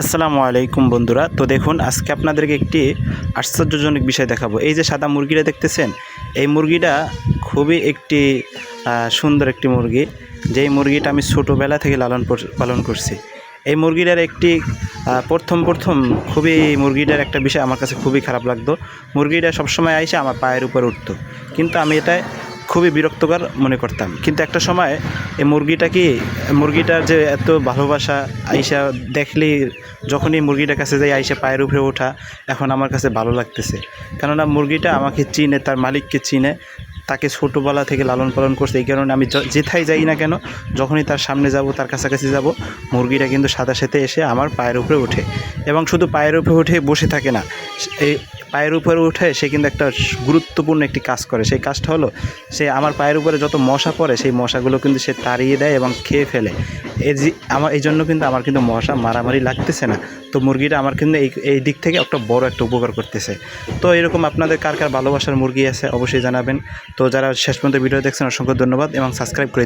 আসসালামু আলাইকুম বন্ধুরা। তো দেখুন, আজকে আপনাদেরকে একটি আশ্চর্যজনক বিষয় দেখাবো। এই যে সাদা মুরগিটা দেখতেছেন, এই মুরগিটা খুবই একটি সুন্দর একটি মুরগি, যেই মুরগিটা আমি ছোটোবেলা থেকে পালন করছি। এই মুরগিটার একটি প্রথম খুবই মুরগিটার একটা বিষয় আমার কাছে খুবই খারাপ লাগতো। মুরগিটা সবসময় আইসে আমার পায়ের উপর উঠতো, কিন্তু আমি এটা খুবই বিরক্তকর মনে করতাম। কিন্তু একটা সময় এই মুরগিটার যে এত ভালোবাসা, আইসা দেখলেই যখনই মুরগিটার কাছে যাই আইসা পায়ের উপরে ওঠা এখন আমার কাছে ভালো লাগতেছে। কেননা মুরগিটা আমাকে চিনে, তার মালিককে চিনে, তাকে ছোটোবেলা থেকে লালন পালন করছে। এই কারণে আমি যেথায় যাই না কেন, যখনই তার সামনে যাব, তার কাছাকাছি যাব, মুরগিটা কিন্তু সাথে সাথে এসে আমার পায়ের উপরে ওঠে। এবং শুধু পায়ের উপরে উঠে বসে থাকে না, এই পায়ের উপরে উঠে সে কিন্তু একটা গুরুত্বপূর্ণ একটি কাজ করে। সেই কাজটা হলো, সে আমার পায়ের উপরে যত মশা পড়ে সেই মশাগুলো কিন্তু সে তাড়িয়ে দেয় এবং খেয়ে ফেলে। এই জন্য কিন্তু আমার কিন্তু মশা মারামারি লাগতেছে না। তো মুরগিটা আমার কিন্তু এই দিক থেকে একটা বড় একটা উপকার করতেছে। তো এরকম আপনাদের কার কার ভালোবাসার মুরগি আছে অবশ্যই জানাবেন। তো যারা শেষ পর্যন্ত ভিডিও দেখছেন অসংখ্য ধন্যবাদ এবং সাবস্ক্রাইব করে